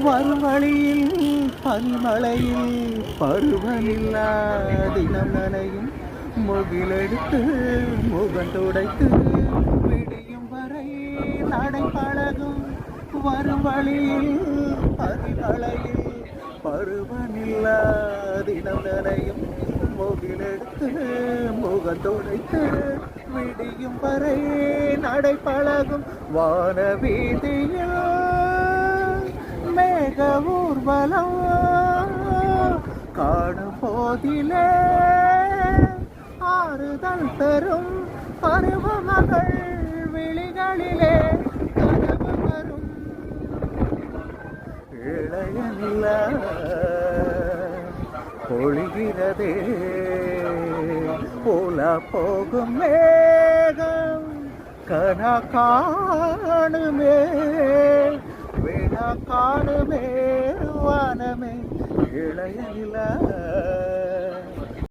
வரும் வழியில் பனிமலையில் பருவமில்லா தினம் நனையும் முகிலெடுத்து முகம் துடைத்து விடியும் வரை நடை பழகும் வரும் வழியில் பனிமலையில் பருவமில்லா தினம் நனையும் முகிலெடுத்து முகம் துடைத்து விடியும் வரை நடை பழகும் வான வீதியில் மேக ஊர்வலம் காணும் போதிலே ஆறுதல் தரும் பருவமகள் விழிகளிலே கனவு வரும் இளைய நிலா பொழிகிறதே போல போகும் மேகம் கனா காணுமே வேணா காணுமே வானமே இளைய நிலா